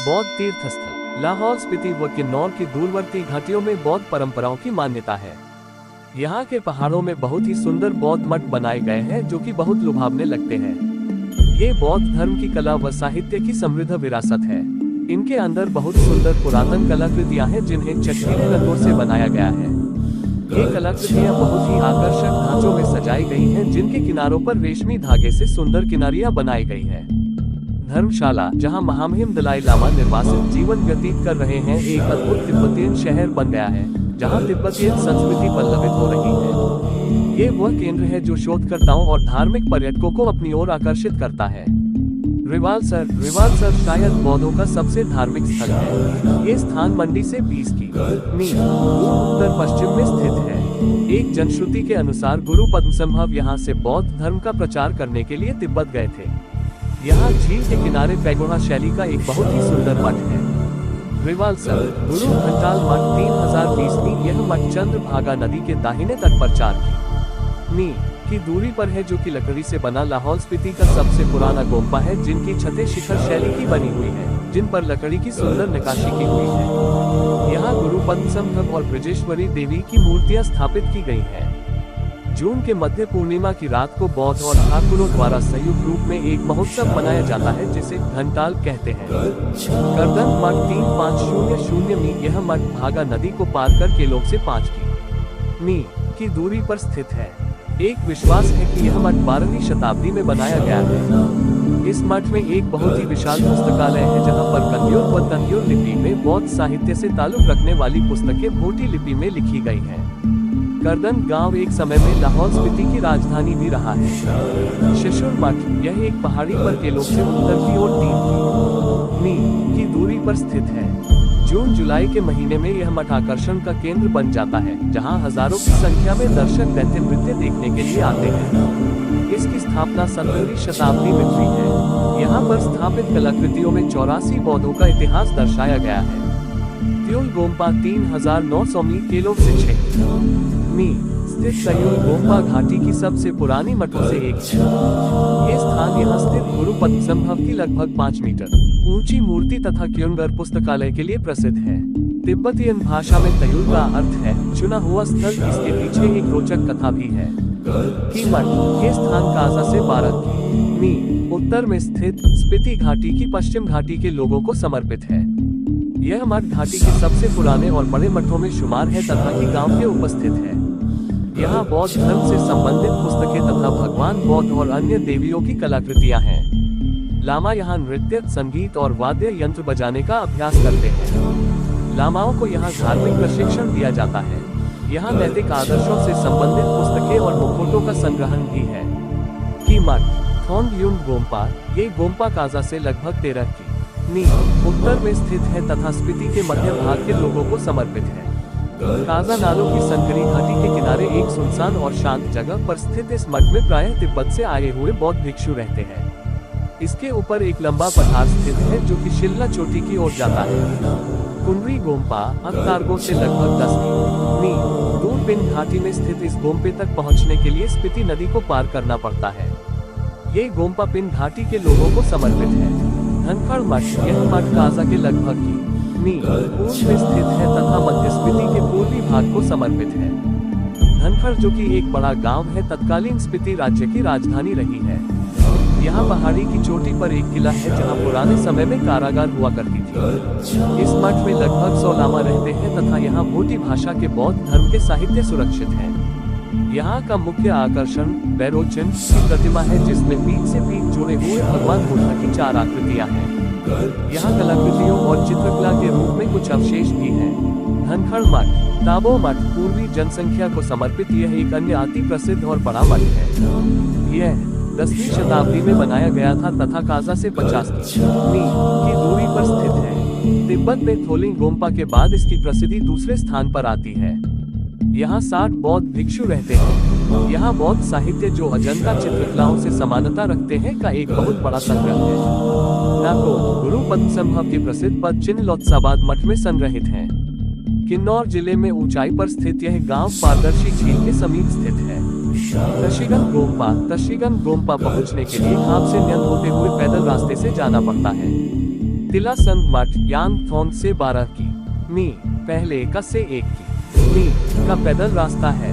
बौद्ध तीर्थ स्थल। लाहौल स्पीति व किन्नौर की दूरवर्ती घाटियों में बौद्ध परंपराओं की मान्यता है। यहाँ के पहाड़ों में बहुत ही सुंदर बौद्ध मठ बनाए गए हैं जो कि बहुत लुभावने लगते हैं। ये बौद्ध धर्म की कला व साहित्य की समृद्ध विरासत है। इनके अंदर बहुत सुंदर पुरातन कलाकृतियाँ हैं जिन्हें चटकीले रंगों से बनाया गया है। ये कलाकृतियाँ बहुत ही आकर्षक ढांचों में सजाई गई हैं जिनके किनारों पर रेशमी धागे से सुंदर किनारियाँ बनाई गई हैं। धर्मशाला, जहां महामहिम दलाई लामा निर्वासित जीवन व्यतीत कर रहे हैं, एक अद्भुत तिब्बतियन शहर बन गया है जहां तिब्बतियन संस्कृति पल्लवित हो रही है। ये वह केंद्र है जो शोधकर्ताओं और धार्मिक पर्यटकों को अपनी ओर आकर्षित करता है। रिवालसर शायद बौद्धों का सबसे धार्मिक स्थल है। ये स्थान मंडी से 20 की उत्तर पश्चिम में स्थित है। एक जनश्रुति के अनुसार गुरु पद्मसंभव यहाँ से बौद्ध धर्म का प्रचार करने के लिए तिब्बत गए थे। यहाँ झील के किनारे पैगोडा शैली का एक बहुत ही सुंदर मठ है। रिवालसर गुरु घंटाल मठ 3020 मी। यह मठ चंद्रभागा नदी के दाहिने तट पर 4 मी की दूरी पर है, जो कि लकड़ी से बना लाहौल स्पीति का सबसे पुराना गोम्पा है, जिनकी छतें शिखर शैली की बनी हुई है, जिन पर लकड़ी की सुंदर नक्काशी की हुई है। यहाँ गुरु पद्मसंभव और ब्रजेश्वरी देवी की मूर्तियां स्थापित की गई हैं। जून के मध्य पूर्णिमा की रात को बौद्ध और ठाकुरों द्वारा संयुक्त रूप में एक महोत्सव मनाया जाता है जिसे घंटाल कहते हैं। करदन मठ 3500 मी। यह मठ भागा नदी को पार कर केलोग से 5 मी की दूरी पर स्थित है। एक विश्वास है कि यह मठ 12वीं शताब्दी में बनाया गया है। इस मठ में एक बहुत ही विशाल पुस्तकालय है जहां पर कन्योर व तन्योर लिपि में बौद्ध साहित्य से ताल्लुक रखने वाली पुस्तकें भोटी लिपि में लिखी गई हैं। करदन गांव एक समय में लाहौल स्पीति की राजधानी भी रहा है। शिशुर मठ, यह एक पहाड़ी पर केलोग से उत्तर की ओर 3 मी की दूरी पर स्थित है। जून जुलाई के महीने में यह मठ आकर्षण का केंद्र बन जाता है, जहां हजारों की संख्या में दर्शक दैत्य नृत्य देखने के लिए आते हैं। इसकी स्थापना 17वीं शताब्दी में हुई है। यहाँ पर स्थापित कलाकृतियों में 84 बौद्धों का इतिहास दर्शाया गया है। त्युल गोम्पा 3900 मी केलोग से 6 मी स्थित त्युल गोम्पा घाटी की सबसे पुरानी मठों से एक है। ये स्थान यहाँ स्थित गुरु पद्मसंभव की लगभग 5 मीटर ऊंची मूर्ति तथा क्योंगर पुस्तकालय के लिए प्रसिद्ध है। तिब्बतियन भाषा में त्युल का अर्थ है चुना हुआ स्थल। इसके पीछे एक रोचक कथा भी है। की मठ, ये स्थान काजा से 12 मी उत्तर में स्थित स्पीति घाटी की पश्चिम घाटी के लोगों को समर्पित है। यह मठ घाटी के सबसे पुराने और बड़े मठों में शुमार है तथा की गांव के उपस्थित है। यहाँ बौद्ध धर्म से संबंधित पुस्तकें तथा भगवान बौद्ध और अन्य देवियों की कलाकृतियाँ हैं। लामा यहाँ नृत्य, संगीत और वाद्य यंत्र बजाने का अभ्यास करते हैं। लामाओं को यहाँ धार्मिक प्रशिक्षण दिया जाता है। यहाँ नैतिक आदर्शों से संबंधित पुस्तकें और मुखौटों का संग्रहण भी है। की मठ, थोंग युंग गोम्पा, ये गोम्पा काजा से लगभग 13 मी उत्तर में स्थित है तथा स्पीति के मध्य भाग के लोगों को समर्पित है। काजा नालों की संकरी घाटी के किनारे एक सुनसान और शांत जगह पर स्थित इस मठ में प्रायः तिब्बत से आए हुए बौद्ध भिक्षु रहते हैं। इसके ऊपर एक लंबा पठार स्थित है जो कि शिल्ला चोटी की ओर जाता है। कुंडरी गोम्पा अक्तारगो से लगभग 10 मी दूर पिन घाटी में स्थित इस गोम्पे तक पहुंचने के लिए स्पीति नदी को पार करना पड़ता है। ये गोम्पा पिन घाटी के लोगों को समर्पित है। धनखड़ मठ, यह मठ काजा के लगभग मी पूर्व में स्थित है तथा मध्य स्पीति के पूर्वी भाग को समर्पित है। धनखड़, जो कि एक बड़ा गांव है, तत्कालीन स्पीति राज्य की राजधानी रही है। यहाँ पहाड़ी की चोटी पर एक किला है जहाँ पुराने समय में कारागार हुआ करती थी। इस मठ में लगभग 100 लामा रहते हैं तथा यहाँ भोटी भाषा के बौद्ध धर्म के साहित्य सुरक्षित है। यहाँ का मुख्य आकर्षण बैरोचन की प्रतिमा है जिसमें पीठ से पीठ जुड़े हुए भगवान बुद्ध की 4 आकृतियाँ हैं। यहाँ कलाकृतियों और चित्रकला के रूप में कुछ अवशेष भी हैं। धनखड़ मठ, ताबो मठ पूर्वी जनसंख्या को समर्पित यह एक अन्य अति प्रसिद्ध और बड़ा मठ है। यह 10वीं शताब्दी में बनाया गया था तथा काजा से 50 मी की दूरी पर स्थित है। तिब्बत में थोलिंग गोम्पा के बाद इसकी प्रसिद्धि दूसरे स्थान पर आती है। यहाँ 60 बौद्ध भिक्षु रहते हैं। यहाँ बौद्ध साहित्य जो अजंता चित्रकलाओं से समानता रखते हैं का एक बहुत बड़ा संग्रह है। नाको गुरु पद्मसंभव के प्रसिद्ध पद चिन्ह लोत्साबाद मठ में संग्रहित हैं। किन्नौर जिले में ऊंचाई पर स्थित यह गांव पारदर्शी झील के समीप स्थित है। तशीगन गोम्पा पहुंचने के लिए खाप से न्यंग होते हुए पैदल रास्ते से जाना पड़ता है। तिला संग मठ यांगथोंग से 12 की मी पहले का से 1 की मी का पैदल रास्ता है।